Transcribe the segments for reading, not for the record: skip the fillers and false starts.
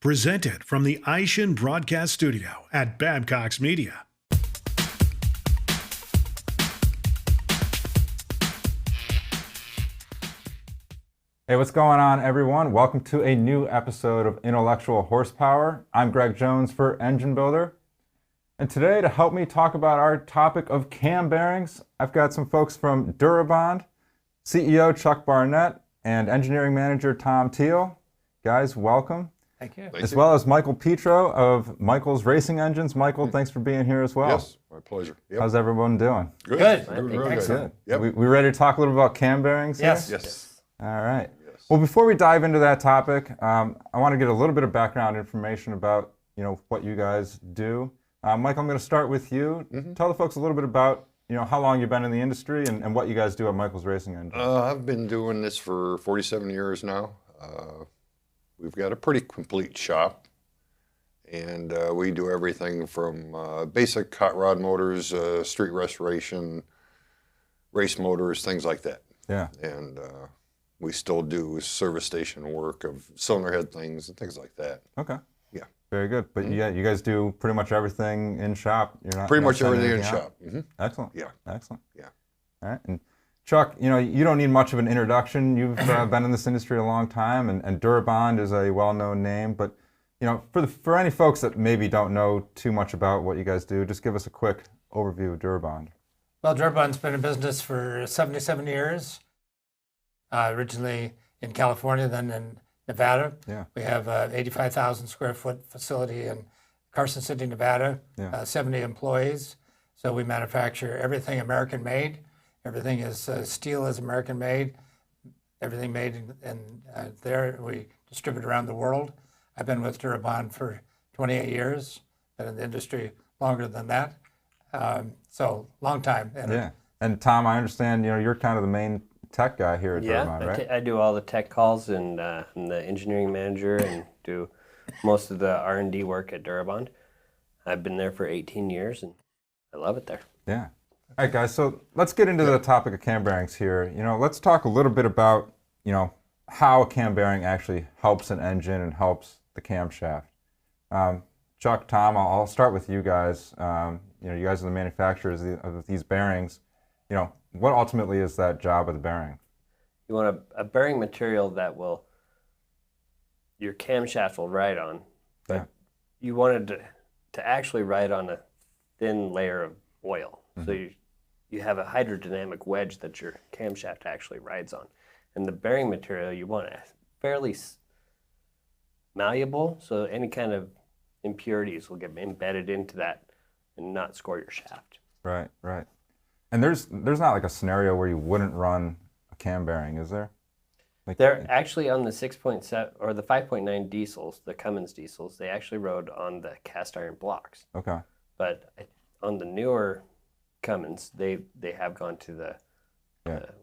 Presented from the Aishin Broadcast Studio at Babcock's Media. Hey, what's going on, everyone? Welcome to a new episode of Intellectual Horsepower. I'm Greg Jones for Engine Builder. And today, to help me talk about our topic of cam bearings, I've got some folks from Dura-Bond, CEO Chuck Barnett, and Engineering Manager Tom Thiel. Guys, welcome. Thank you. As well as Michael Pietro of Michael's Racing Engines. Michael, thanks for being here as well. Yes, my pleasure. Yep. How's everyone doing? Good. Doing real good. Good. Yep. We ready to talk a little about cam bearings here? Yes. Yes. All right. Yes. Well, before we dive into that topic, I want to get a little bit of background information about what you guys do. Mike, I'm going to start with you. Mm-hmm. Tell the folks a little bit about how long you've been in the industry and what you guys do at Michael's Racing Engines. I've been doing this for 47 years now. We've got a pretty complete shop, and we do everything from basic hot rod motors, street restoration, race motors, things like that. Yeah. And we still do service station work of cylinder head things and things like that. Okay. Yeah. Very good. But yeah, you guys do pretty much everything in shop. You're not Pretty not much sending everything in anything out? shop. Mm-hmm. Excellent. Yeah. Excellent. Yeah. All right. And Chuck, you don't need much of an introduction. You've been in this industry a long time, and Dura-Bond is a well-known name. But for any folks that maybe don't know too much about what you guys do, just give us a quick overview of Dura-Bond. Well, Dura-Bond's been in business for 77 years. Originally in California, then in Nevada. Yeah. We have an 85,000 square foot facility in Carson City, Nevada. Yeah. 70 employees. So we manufacture everything American made. Everything is steel is American made. Everything made in there we distribute around the world. I've been with Dura-Bond for 28 years. Been in the industry longer than that. So long time. And Yeah. And Tom, I understand you're kind of the main tech guy here at Dura-Bond, right? I do all the tech calls and I'm the engineering manager and do most of the R&D work at Dura-Bond. I've been there for 18 years and I love it there. Yeah. All right, guys. So let's get into the topic of cam bearings here. Let's talk a little bit about how a cam bearing actually helps an engine and helps the camshaft. Chuck, Tom, I'll start with you guys. You guys are the manufacturers of these bearings. What ultimately is that job of the bearing? You want a bearing material that your camshaft will ride on, but Yeah. you wanted to actually ride on a thin layer of oil. Mm-hmm. So you have a hydrodynamic wedge that your camshaft actually rides on. And the bearing material you want fairly malleable, so any kind of impurities will get embedded into that and not score your shaft. Right, right. And there's not like a scenario where you wouldn't run a cam bearing, is there? They're actually on the 6.7 or the 5.9 diesels, the Cummins diesels. They actually rode on the cast iron blocks. Okay. But on the newer Cummins, they have gone to the bearings.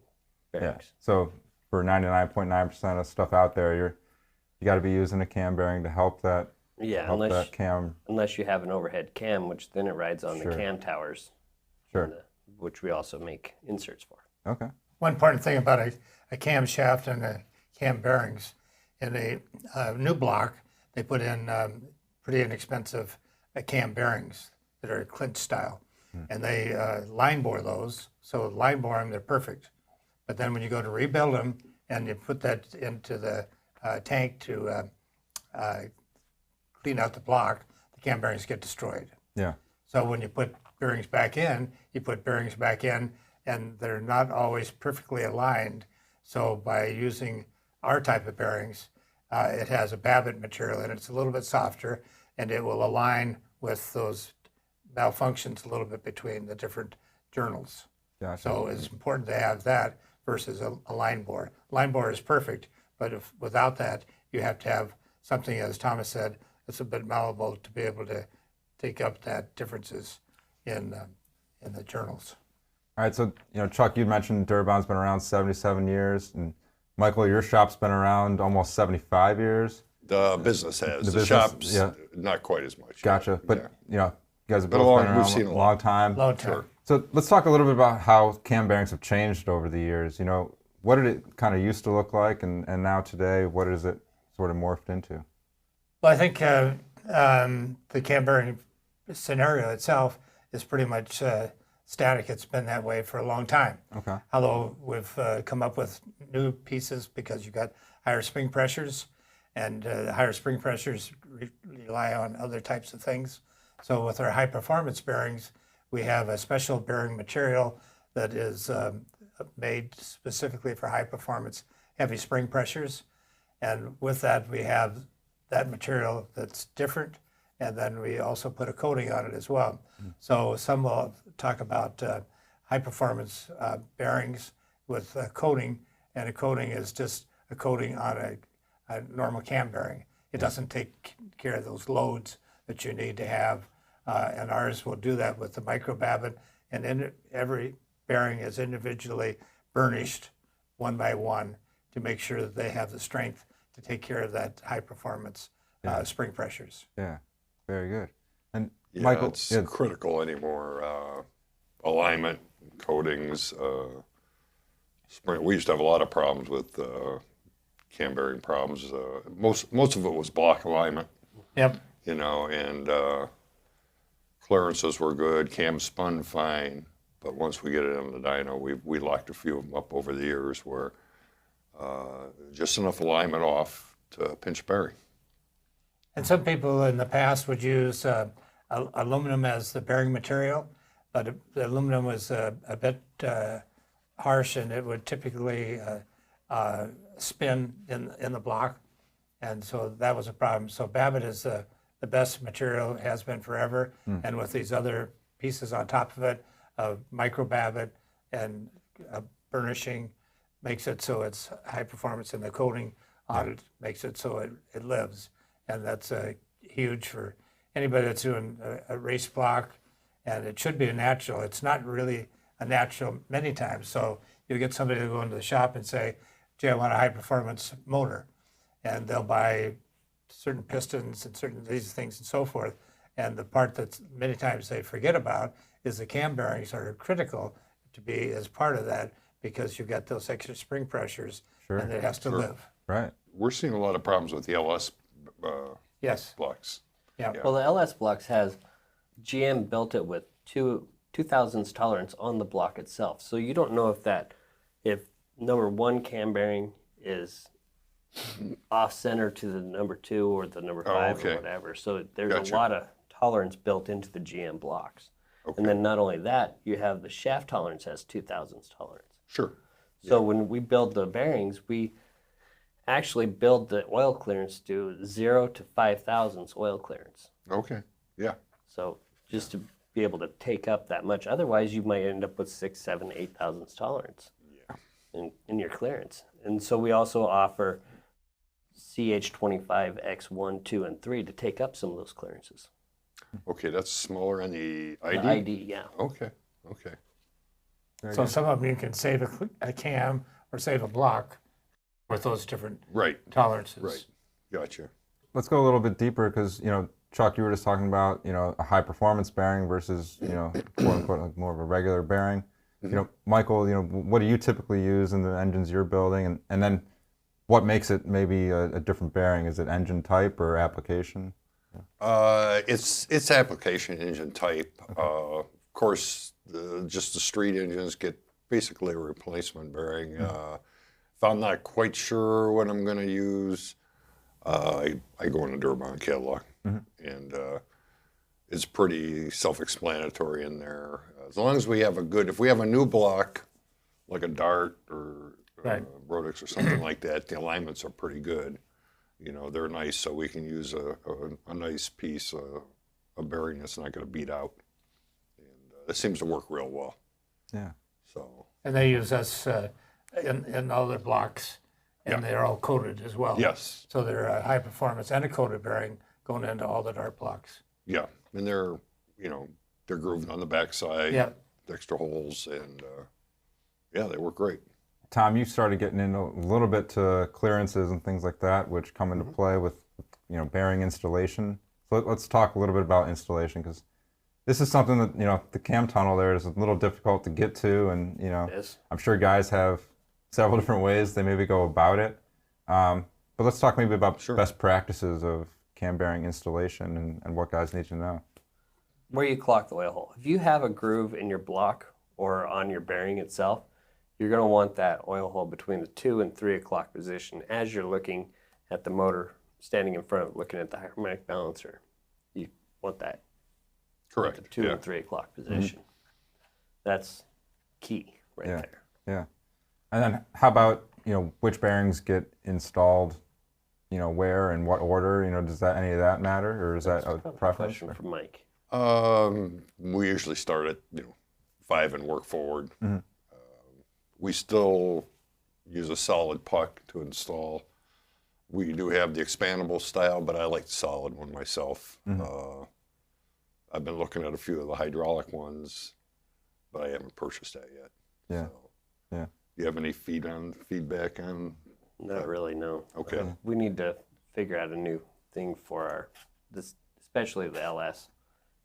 Yeah. So for 99.9% of stuff out there, you got to be using a cam bearing to help that. Yeah, help that cam. Unless you have an overhead cam, which then it rides on Sure. the cam towers. Sure. Which we also make inserts for. Okay. one important thing about a camshaft and a cam bearings, in a new block, they put in pretty inexpensive cam bearings that are clinch style. And they line bore those. So line bore them, they're perfect. But then when you go to rebuild them and you put that into the tank to clean out the block, the cam bearings get destroyed. Yeah. So when you put bearings back in, and they're not always perfectly aligned. So by using our type of bearings, it has a Babbitt material and it's a little bit softer, and it will align with those malfunctions a little bit between the different journals. Gotcha. So it's important to have that versus a line bore. Line bore is perfect, but without that, you have to have something, as Thomas said, that's a bit malleable to be able to take up that differences in the journals. All right, so Chuck, you mentioned Dura-Bond's been around 77 years, and Michael, your shop's been around almost 75 years. The business has. The The, business, shop's yeah. not quite as much. Gotcha. But Yeah. you guys have Been both a long- been around we've seen a a long time. Long time. Sure. So let's talk a little bit about how cam bearings have changed over the years. What did it kind of used to look like, and now today, what is it sort of morphed into? Well, I think the cam bearing scenario itself is pretty much static. It's been that way for a long time. Okay. Although we've come up with new pieces because you've got higher spring pressures, and higher spring pressures rely on other types of things. So with our high performance bearings, we have a special bearing material that is made specifically for high performance heavy spring pressures. And with that, we have that material that's different. And then we also put a coating on it as well. So some will talk about high performance bearings with coating, and a coating is just a coating on a normal cam bearing. It doesn't take care of those loads that you need to have. And ours will do that with the micro babbitt, and every bearing is individually burnished one by one to make sure that they have the strength to take care of that high performance spring pressures. Yeah, very good. And Yeah, Michael, it's critical anymore. Alignment, coatings, spring. We used to have a lot of problems with cam bearing problems. Most of it was block alignment, Yep. you know, and clearances were good. Cam spun fine, but once we get it in the dyno, we locked a few of them up over the years where just enough alignment off to pinch bearing. And some people in the past would use aluminum as the bearing material, but the aluminum was a bit harsh, and it would typically spin in the block, and so that was a problem. So Babbitt is the best material, has been forever, and with these other pieces on top of it, micro Babbitt and burnishing makes it so it's high performance, and the coating on it makes it so it lives. And that's huge for anybody that's doing a race block, and it should be a natural. It's not really a natural many times. So you get somebody to go into the shop and say, gee, I want a high performance motor. And they'll buy certain pistons and certain these things and so forth. And the part that many times they forget about is the cam bearings are critical to be as part of that, because you've got those extra spring pressures, and it has to live. right. We're seeing a lot of problems with the LS Yes. blocks. Yeah. Well, the LS blocks has GM built it with two thousandths tolerance on the block itself, so you don't know if number one cam bearing is off center to the number 2 or the number 5 okay. or whatever. So there's Gotcha. a lot of tolerance built into the GM blocks. Okay. And then not only that, you have the shaft tolerance has 2 thousandths tolerance. Sure. So when we build the bearings, we actually build the oil clearance to 0 to 5 thousandths oil clearance. Okay. Yeah. So just to be able to take up that much, otherwise you might end up with 6, 7, 8 thousandths tolerance in your clearance. And so we also offer CH25X1, 2, and 3 to take up some of those clearances. Okay, that's smaller on the ID? The ID, yeah. Okay. Okay. So some of them you can save a cam or save a block with those different Right. tolerances. Right. Gotcha. Let's go a little bit deeper because, Chuck, you were just talking about, a high performance bearing versus, quote unquote, like more of a regular bearing. Michael, what do you typically use in the engines you're building? And then what makes it maybe a different bearing? Is it engine type or application? It's application engine type. Of course, just the street engines get basically a replacement bearing. If I'm not quite sure what I'm going to use, I go in the Dura-Bond catalog, and it's pretty self-explanatory in there. As long as we have if we have a new block, like a Dart or Rodix or something like that, the alignments are pretty good. They're nice, so we can use a nice piece, a bearing that's not going to beat out. And it seems to work real well. Yeah. So. And they use us in all their blocks, and they're all coated as well. Yes. So they're a high performance and a coated bearing going into all the Dart blocks. Yeah, and they're grooved on the backside. Yeah. Extra holes, and they work great. Tom, you started getting into a little bit to clearances and things like that, which come into play with, bearing installation. So let's talk a little bit about installation, because this is something that, the cam tunnel there is a little difficult to get to, and, It is. I'm sure guys have several different ways they maybe go about it. But let's talk maybe about best practices of cam bearing installation and what guys need to know. Where you clock the oil hole. If you have a groove in your block or on your bearing itself, you're going to want that oil hole between the 2 and 3 o'clock position as you're looking at the motor standing in front of looking at the harmonic balancer. You want that Correct. at the 2 and 3 o'clock position. That's key right Yeah. there. Yeah. And then how about, which bearings get installed, where and what order? Does that any of that matter, or is that a Probably a preference? question for Mike. We usually start at 5 and work forward. We still use a solid puck to install. We do have the expandable style, but I like the solid one myself. I've been looking at a few of the hydraulic ones, but I haven't purchased that yet. Yeah. So, Yeah. do you have any feedback on? Not really, no. Okay. We need to figure out a new thing for this, especially the LS,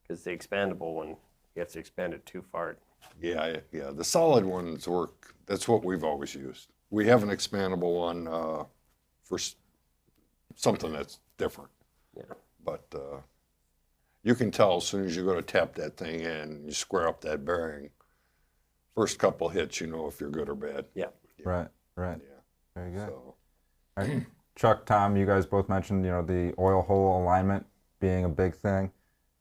because the expandable one, you have to expand it too far. Yeah. The solid ones work. That's what we've always used. We have an expandable one for something that's different. Yeah. But you can tell as soon as you go to tap that thing in, you square up that bearing. First couple hits, you know if you're good or bad. Yeah. Right. Yeah. Very good. So, All right. Chuck, Tom, you guys both mentioned, the oil hole alignment being a big thing.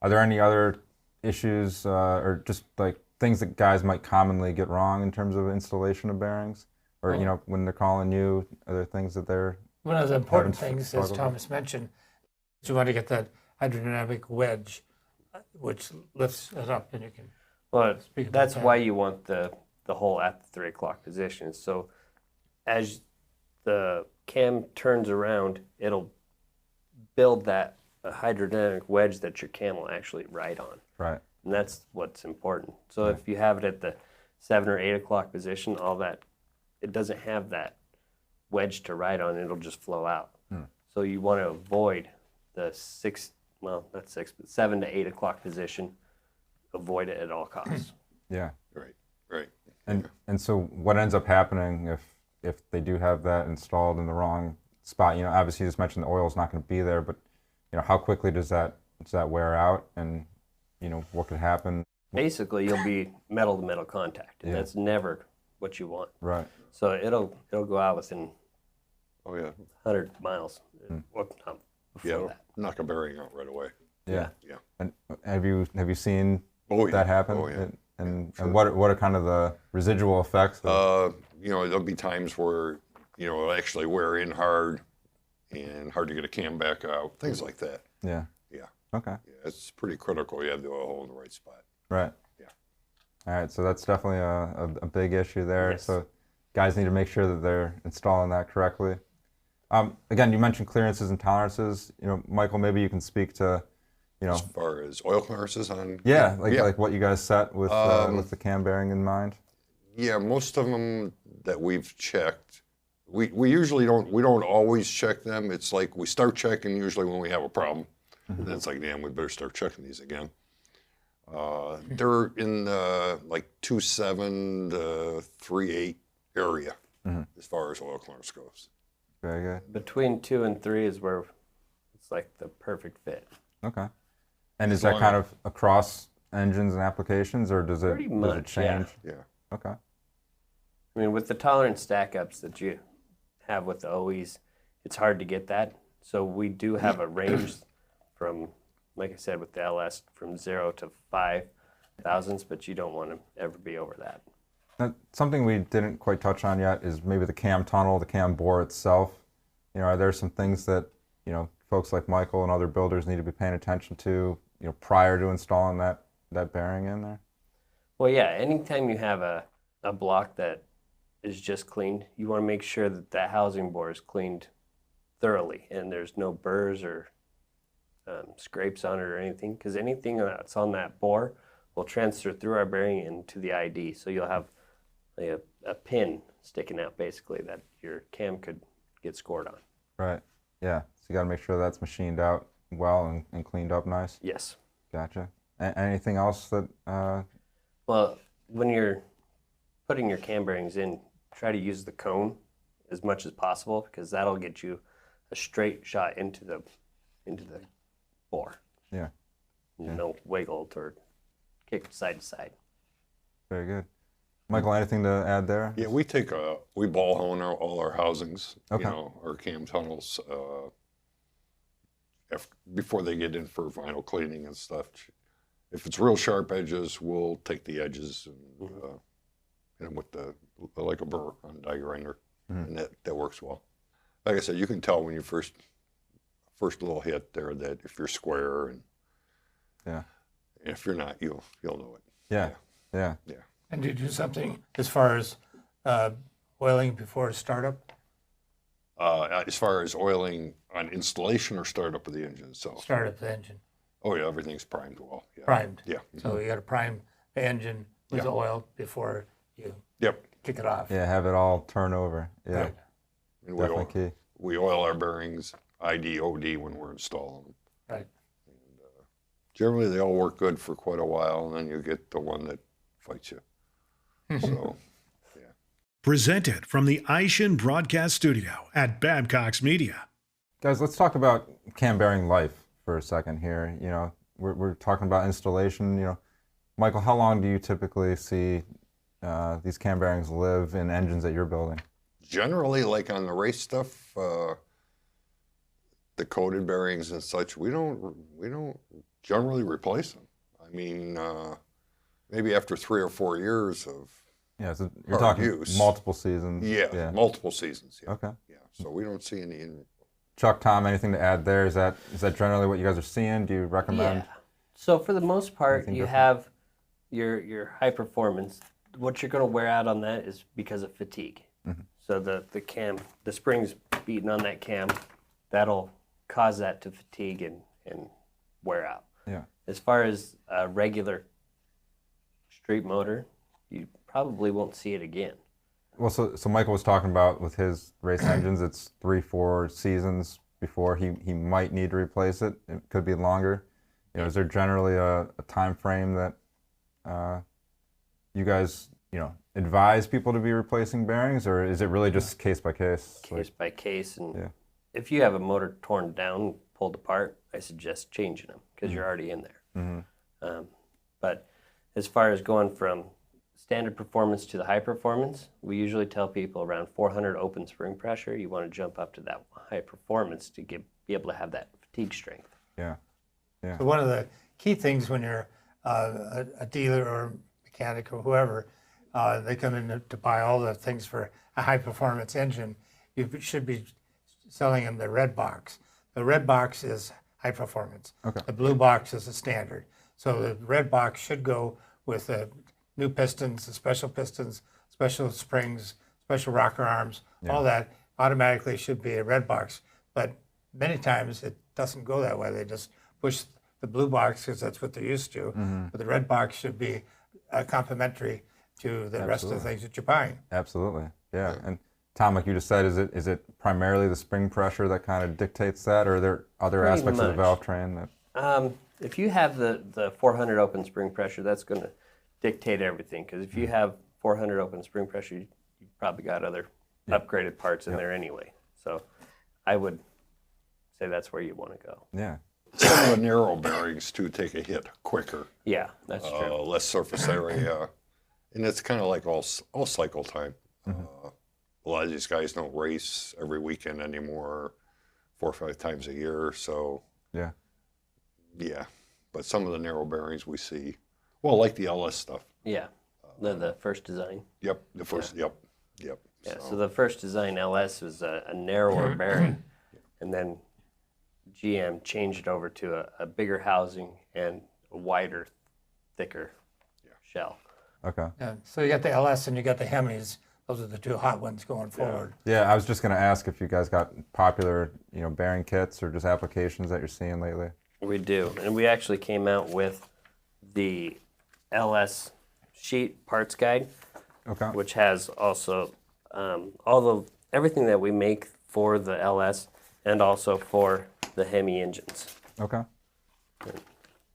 Are there any other issues or just like things that guys might commonly get wrong in terms of installation of bearings? Or, when they're calling you, are there things that they're... One of the important Having things, as struggled with. Thomas mentioned, is you want to get that hydrodynamic wedge, which lifts it up, and you can. Well, Speak about that's that. why you want the hole at the 3 o'clock position. So as the cam turns around, it'll build that hydrodynamic wedge that your cam will actually ride on. Right. And that's what's important. So if you have it at the 7 or 8 o'clock position, all that, it doesn't have that wedge to ride on, it'll just flow out. So you want to avoid the 7 to 8 o'clock position, avoid it at all costs. Yeah. right. And so what ends up happening if they do have that installed in the wrong spot? Obviously you just mentioned the oil's not going to be there, but how quickly does that wear out, and what could happen? Basically, you'll be metal to metal contact, and Yeah. that's never what you want. Right. So it'll go out within Oh yeah. 100 miles. Or not before Yeah. that. Knock a bearing out right away. Yeah. Yeah. And have you seen Oh yeah. that happen? Oh yeah. And what are kind of the residual effects? There'll be times where it'll actually wear in hard and hard to get a cam back out. Things like that. Yeah. Yeah. Okay. Yeah. It's pretty critical. You have the oil hole in the right spot. Right. Yeah. All right. So that's definitely a big issue there. Yes. So guys need to make sure that they're installing that correctly. Again, you mentioned clearances and tolerances. Michael, maybe you can speak to, As far as oil clearances on. like what you guys set with the cam bearing in mind. Yeah, most of them that we've checked, we usually we don't always check them. It's like we start checking usually when we have a problem. And then it's like, damn, we better start checking these again. They're in like 2.7 to 3.8 area as far as oil clearance goes. Very good. Between 2 and 3 is where it's like the perfect fit. Okay. And is that kind of across engines and applications, or does it change? Yeah. Okay. I mean, with the tolerance stack-ups that you have with the OEs, it's hard to get that. So we do have a range from, like I said, with the LS, from 0 to 5 thousandths, but you don't want to ever be over that. Now, something we didn't quite touch on yet is maybe the cam tunnel, the cam bore itself. Are there some things that folks like Michael and other builders need to be paying attention to, prior to installing that bearing in there? Well, yeah, anytime you have a block that is just cleaned, you want to make sure that that housing bore is cleaned thoroughly and there's no burrs or scrapes on it or anything, because anything that's on that bore will transfer through our bearing into the ID. So you'll have a pin sticking out, basically, that your cam could get scored on. Right. Yeah. So you got to make sure that's machined out well and cleaned up nice. Yes. Gotcha. Anything else that? Well, when you're putting your cam bearings in, try to use the cone as much as possible, because that'll get you a straight shot into the into the bore. Yeah. No wiggle or kick side to side. Very good. Michael, anything to add there? Yeah, we ball hone all our housings, Okay. our cam tunnels, before they get in for vinyl cleaning and stuff. If it's real sharp edges, we'll take the edges and hit them with like a burr on die grinder, and that works well. Like I said, you can tell when you first little hit there that if you're square, and if you're not, you'll know it. Yeah. And do you do something as far as oiling before startup? As far as oiling on installation or startup of the engine, so Startup the engine, oh yeah, everything's primed well. Yeah. primed. Yeah. So you got to prime the engine with Yeah. oil before you Yep. kick it off. Yeah, have it all turn over. Yeah, Right. And definitely key. we oil our bearings ID, OD when we're installing them. Right. Generally, they all work good for quite a while, and then you get the one that fights you. So, Presented from the Aishin Broadcast Studio at Babcock's Media. Guys, let's talk about cam bearing life for a second here. You know, we're talking about installation. You know, Michael, how long do you typically see these cam bearings live in engines that you're building? generally, like on the race stuff, the coated bearings and such, we don't generally replace them. I mean, maybe after 3 or 4 years of Yeah, so you're hard talking use. multiple seasons. multiple seasons. Yeah. Okay. Yeah. So we don't see any. Chuck, Tom, anything to add there? Is that generally what you guys are seeing? Do you recommend? Yeah. So for the most part, Anything you different? have your high performance. What you're going to wear out on that is because of fatigue. Mm-hmm. So the springs beating on that cam, that'll cause that to fatigue and wear out. Yeah. As far as a regular street motor, you probably won't see it again. Well, so Michael was talking about with his race engines, it's 3-4 seasons before he might need to replace it. It could be longer. You know, is there generally a time frame that you guys advise people to be replacing bearings, or is it really just case by case? Case by case, and Yeah. if you have a motor torn down, pulled apart, I suggest changing them because you're already in there. Mm-hmm. But as far as going from standard performance to the high performance, we usually tell people around 400 open spring pressure, you want to jump up to that high performance to be able to have that fatigue strength. Yeah. Yeah. So one of the key things when you're a dealer or mechanic or whoever, they come in to buy all the things for a high performance engine, you should be selling them the red box. The red box is high performance. Okay. The blue box is a standard. So the red box should go with the new pistons, the special springs, special rocker arms, all that automatically should be a red box. But many times it doesn't go that way. They just push the blue box because that's what they're used to. But the red box should be complementary to the rest of the things that you're buying. Absolutely. Yeah. And Tom, like you just said, is it primarily the spring pressure that kind of dictates that, or are there other Pretty aspects of the much. valve train that? If you have the 400 open spring pressure, that's going to dictate everything. Because if you have 400 open spring pressure, you've probably got other upgraded parts in there anyway. So I would say that's where you want to go. Yeah. Some of the narrow bearings too take a hit quicker, Yeah, that's true. less surface area, and it's kind of like all cycle time. A lot of these guys don't race every weekend anymore, 4 or 5 times a year. So Yeah. yeah, but some of the narrow bearings we see, well, like the LS stuff. Yeah, the first design. Yep, the first. Yep. Yeah, so the first design LS was a narrower bearing, and then GM changed it over to a bigger housing and a wider, thicker shell. Okay. Yeah. So you got the LS and you got the Hemis. Those are the two hot ones going forward. Yeah, I was just going to ask if you guys got popular, bearing kits or just applications that you're seeing lately. We do, and we actually came out with the LS sheet parts guide, Okay. which has also everything that we make for the LS and also for the Hemi engines. Okay.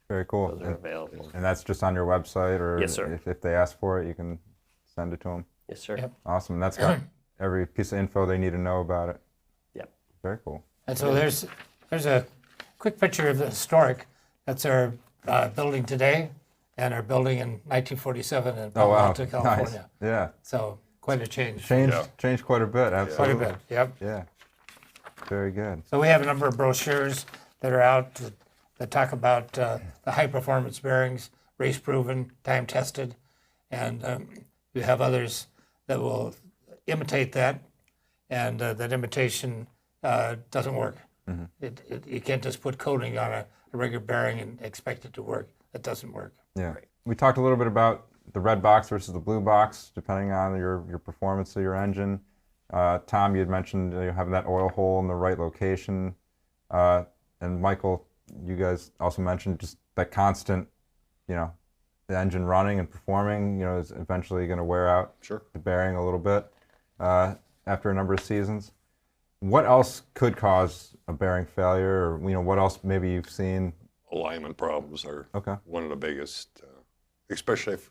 Very cool. Those are available. And that's just on your website, or Yes, sir. if they ask for it, you can send it to them. Yes, sir. Yep. Awesome. And that's got every piece of info they need to know about it. Yep. Very cool. And so there's a quick picture of the historic. That's our building today, and our building in 1947 in Oh Palo wow, Alto, nice. California. Yeah, So quite a change. changed quite a bit. Quite Absolutely. a bit. Yep. Yeah, very good. So we have a number of brochures that are out that talk about the high performance bearings, race proven, time tested, and you have others that will imitate that, and that imitation doesn't work. You can't just put coating on a regular bearing and expect it to work. It doesn't work. Yeah. We talked a little bit about the red box versus the blue box, depending on your performance of your engine. Tom, you had mentioned having that oil hole in the right location. And Michael, you guys also mentioned just that constant, the engine running and performing, is eventually going to wear out Sure. the bearing a little bit after a number of seasons. What else could cause a bearing failure, or what else maybe you've seen? Alignment problems are Okay. one of the biggest, especially if,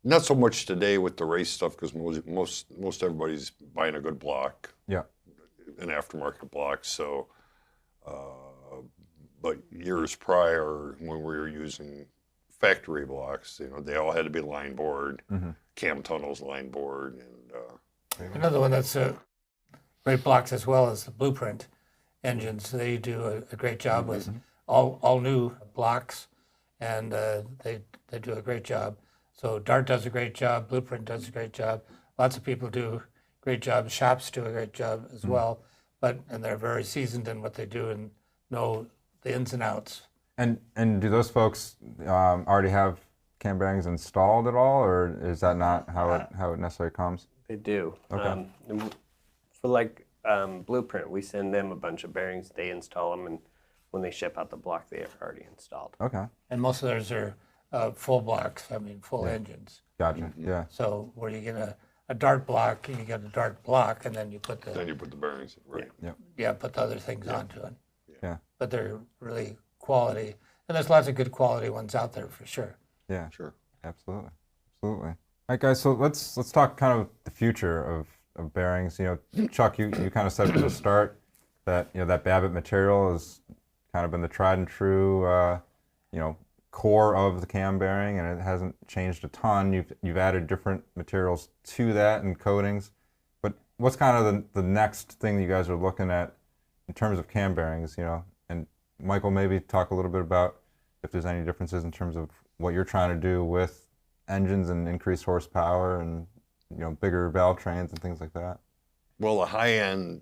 not so much today with the race stuff, because most everybody's buying a good block, Yeah. an aftermarket block. So, but years prior, when we were using factory blocks, they all had to be line board, cam tunnels line board, and Another one that's great blocks as well as the Blueprint engines. They do a great job with all new blocks, and they do a great job. So Dart does a great job, Blueprint does a great job. Lots of people do great jobs. Shops do a great job as well, and they're very seasoned in what they do and know the ins and outs. And do those folks already have cam bearings installed at all, or is that not how it necessarily comes? They do. Okay. And for Blueprint, we send them a bunch of bearings. They install them, and when they ship out the block, they are already installed. Okay. And most of those are full blocks, full engines. Gotcha. Yeah. So where you get a Dart block, you get a Dart block, and then you put then you put the bearings in, right? put the other things onto it. Yeah. But they're really quality, and there's lots of good quality ones out there for sure. Yeah. Sure. Absolutely. Absolutely. All right, guys. So let's talk kind of the future of bearings. Chuck, you kind of said from the start that that Babbitt material has kind of been the tried and true core of the cam bearing, and it hasn't changed a ton. You've added different materials to that and coatings, but what's kind of the next thing that you guys are looking at in terms of cam bearings? And Michael, maybe talk a little bit about if there's any differences in terms of what you're trying to do with engines and increased horsepower and bigger valve trains and things like that. Well, the high-end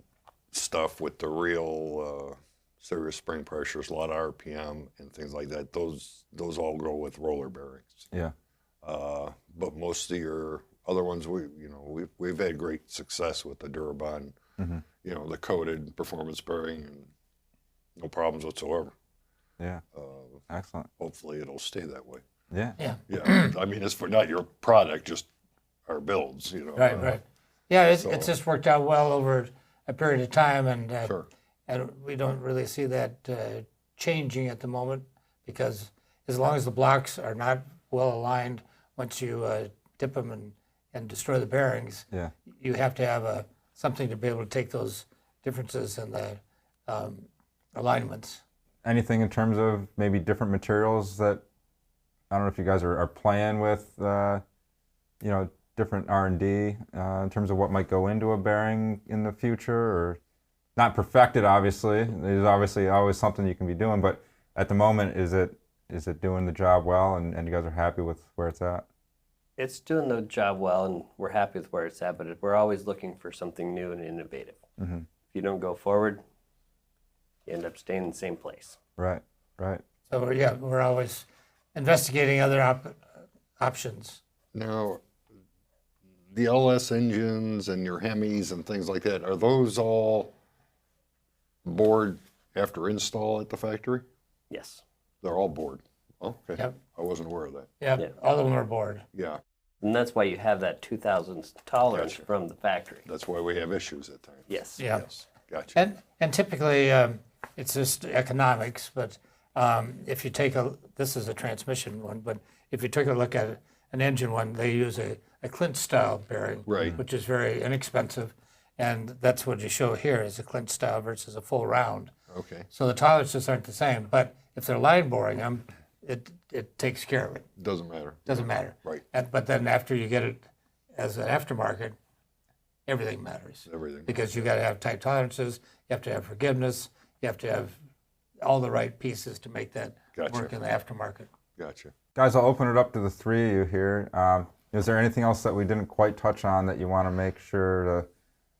stuff with the real serious spring pressures, a lot of RPM and things like that, those all go with roller bearings. Yeah. But most of your other ones, we've had great success with the Dura-Bond, the coated performance bearing, and no problems whatsoever. Yeah. Excellent. Hopefully it'll stay that way. Yeah. Yeah. Yeah. I mean, it's for not your product, just our builds, Right. Yeah, it's just worked out well over a period of time, and Sure. and we don't really see that changing at the moment, because as long as the blocks are not well aligned, once you dip them and destroy the bearings, Yeah. you have to have something to be able to take those differences in the alignments. Anything in terms of maybe different materials that, I don't know if you guys are playing with, different R&D in terms of what might go into a bearing in the future, or not perfected, obviously. There's obviously always something you can be doing, but at the moment, is it doing the job well, and you guys are happy with where it's at? It's doing the job well, and we're happy with where it's at, but we're always looking for something new and innovative. Mm-hmm. If you don't go forward, you end up staying in the same place. Right. So we're always investigating other options. Now, the LS engines and your Hemis and things like that, are those all bored after install at the factory? Yes. They're all bored. Oh, okay. Yep. I wasn't aware of that. Yeah, all of them are bored. Yeah, And that's why you have that 2,000 tolerance Gotcha. from the factory. that's why we have issues at times. Yes. Yeah. Yes, gotcha. And typically, it's just economics, but if you take this is a transmission one, but if you take a look at an engine one, they use a Clint style bearing, Right. which is very inexpensive. And that's what you show here is a Clint style versus a full round. Okay. So the tolerances aren't the same. But if they're line boring them, it takes care of it. Doesn't matter. Doesn't matter. Right. But then after you get it as an aftermarket, everything matters. Everything. Because you got to have tight tolerances, you have to have forgiveness, you have to have all the right pieces to make that Gotcha. work in the aftermarket. Gotcha. Guys, I'll open it up to the three of you here. Is there anything else that we didn't quite touch on that you want to make sure to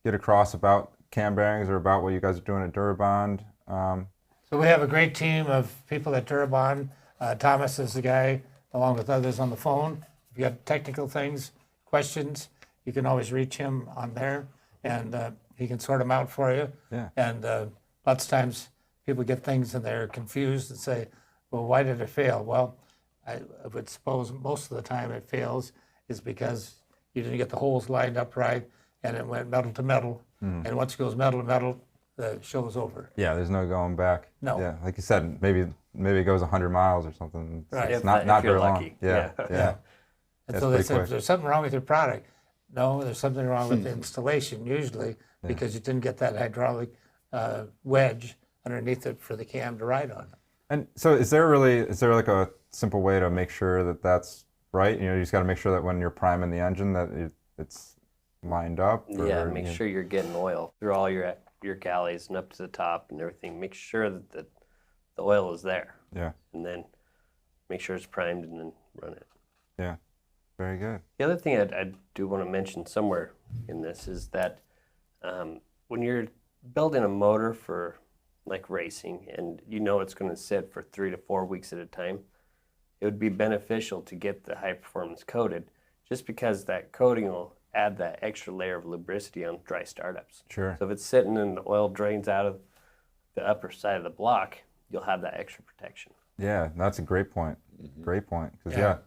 get across about cam bearings or about what you guys are doing at Dura-Bond? So we have a great team of people at Dura-Bond. Thomas is the guy, along with others on the phone. If you got technical things, questions, you can always reach him on there, and he can sort them out for you. Yeah. And lots of times people get things and they're confused and say, well, why did it fail? Well, I would suppose most of the time it fails is because you didn't get the holes lined up right, and it went metal to metal. And once it goes metal to metal, the show's over. Yeah, there's no going back. No. Yeah, like you said, maybe it goes 100 miles or something. Right. It's If not you're very long. lucky. Yeah, Yeah. yeah. And That's so they pretty said, quick. there's something wrong with your product. No, there's something wrong with the installation usually because you didn't get that hydraulic wedge underneath it for the cam to ride on. And so is there like a simple way to make sure that that's right? You just got to make sure that when you're priming the engine that it's lined up? Yeah, or, make sure you're getting oil through all your galleys and up to the top and everything. Make sure that the oil is there. Yeah, And then make sure it's primed and then run it. yeah. Very good. The other thing I do want to mention somewhere in this is that when you're building a motor for like racing and you know it's going to sit for 3 to 4 weeks at a time, it would be beneficial to get the high performance coated just because that coating will add that extra layer of lubricity on dry startups. Sure. So if it's sitting and the oil drains out of the upper side of the block, you'll have that extra protection. Yeah, that's a great point. Great point. Because Yeah.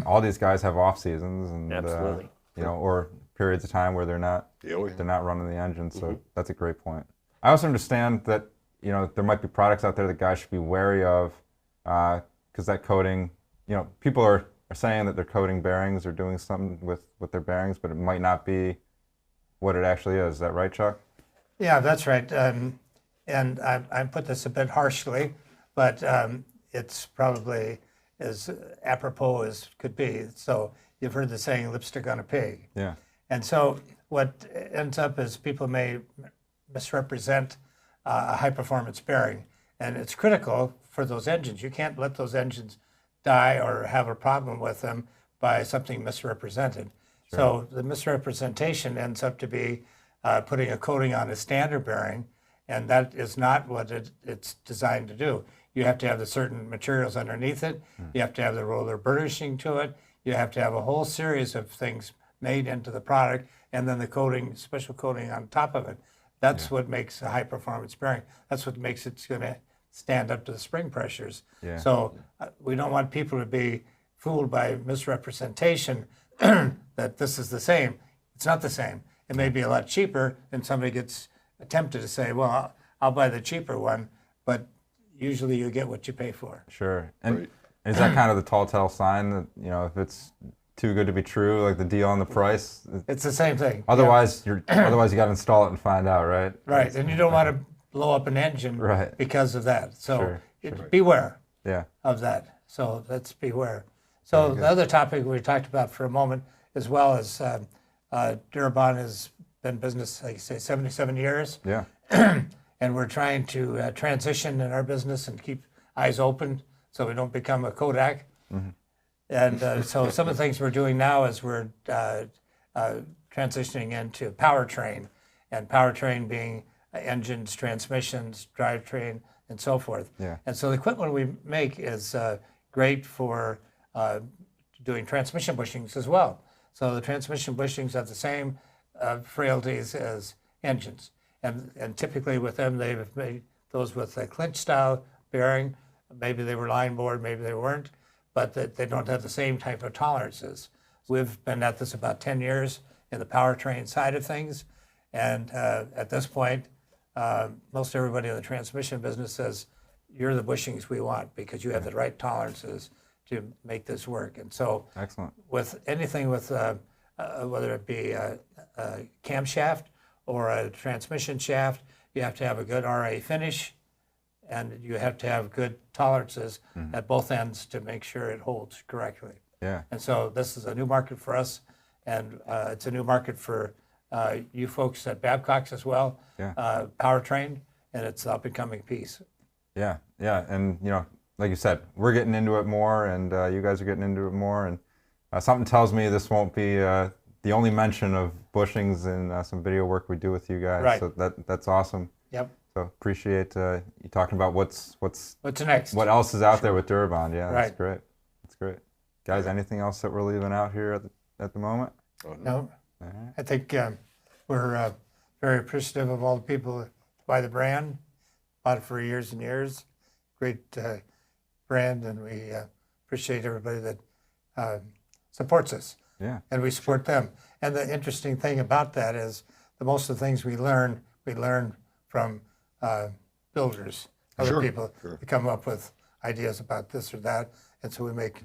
all these guys have off seasons and Absolutely. or periods of time where they're not Yeah, they're not running the engine. So that's a great point. I also understand that there might be products out there that guys should be wary of because that coating, people are saying that they're coating bearings or doing something with their bearings, but it might not be what it actually is. Is that right, Chuck? Yeah, that's right. And I put this a bit harshly, but it's probably as apropos as could be. So you've heard the saying, lipstick on a pig. Yeah. And so what ends up is people may misrepresent a high-performance bearing, and it's critical for those engines. You can't let those engines die or have a problem with them by something misrepresented. So the misrepresentation ends up to be putting a coating on a standard bearing, and that is not what it's designed to do. You have to have the certain materials underneath it. You have to have the roller burnishing to it. You have to have a whole series of things made into the product, and then the coating, special coating on top of it. That's what makes a high-performance bearing. That's what makes it going to stand up to the spring pressures. Yeah. So we don't want people to be fooled by misrepresentation that this is the same. It's not the same. It may be a lot cheaper, and somebody gets tempted to say, well, I'll buy the cheaper one, but usually you get what you pay for. Sure. And Right. is that kind of the tall tale sign that if it's too good to be true, like the deal on the price? It's the same thing. Otherwise, you got to install it and find out, right? Yeah. Right, and you don't want to blow up an engine Right. because of that. So Sure, beware Yeah. of that. So let's beware. So the other topic we talked about for a moment, as well as Dura-Bond has been in business, like you say, 77 years. Yeah. And we're trying to transition in our business and keep eyes open so we don't become a Kodak. And so some of the things we're doing now is we're transitioning into powertrain, and powertrain being engines, transmissions, drivetrain, and so forth. Yeah. And so the equipment we make is great for doing transmission bushings as well. So the transmission bushings have the same frailties as engines. And typically with them, they've made those with a clinch style bearing. Maybe they were line bored, maybe they weren't, but they don't have the same type of tolerances. We've been at this about 10 years in the powertrain side of things. And at this point, most everybody in the transmission business says, you're the bushings we want because you have the right tolerances to make this work. And so Excellent. with anything with, whether it be a camshaft or a transmission shaft, you have to have a good RA finish, and you have to have good tolerances at both ends to make sure it holds correctly. Yeah. And so this is a new market for us, and it's a new market for you folks at Babcock's as well, Yeah. powertrain, and it's an up-and-coming piece. Yeah, yeah, and you know, like you said, we're getting into it more, and you guys are getting into it more, and something tells me this won't be the only mention of bushings in some video work we do with you guys. Right. So that's awesome. Yep. So appreciate you talking about what's What's next? what else is out there with Dura-Bond. Yeah, that's Right. great. That's great. Guys, anything else that we're leaving out here at the moment? Oh, No, All right. I think we're very appreciative of all the people that buy the brand, bought it for years and years. Great brand, and we appreciate everybody that supports us, Yeah. and we support them. And the interesting thing about that is the most of the things we learn from builders, other Sure, people sure. that come up with ideas about this or that, and so we make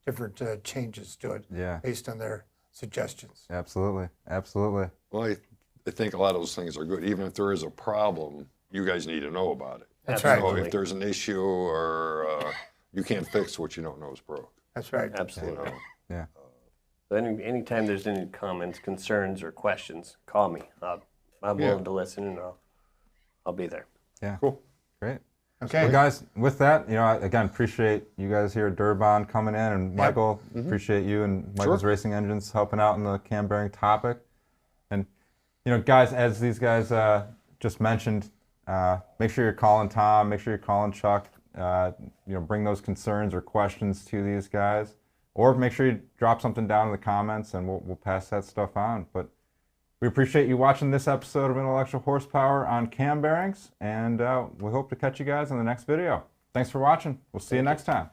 different changes to it Yeah. based on their suggestions. Absolutely. Absolutely. Well, I think a lot of those things are good. Even if there is a problem, you guys need to know about it. That's right. So if there's an issue or you can't fix what you don't know is broke. That's right. Absolutely. Yeah. So anytime there's any comments, concerns, or questions, call me. I'm willing to listen, and I'll be there. Yeah. Cool. Great. Okay. Well, guys, with that, you know, again, appreciate you guys here at Dura-Bond coming in, and Michael, appreciate you and Michael's Racing Engines helping out in the cam bearing topic. And, you know, guys, as these guys just mentioned, make sure you're calling Tom, make sure you're calling Chuck, you know, bring those concerns or questions to these guys, or make sure you drop something down in the comments, and we'll pass that stuff on. But we appreciate you watching this episode of Intellectual Horsepower on cam bearings, and we hope to catch you guys in the next video. Thanks for watching. We'll see you next time.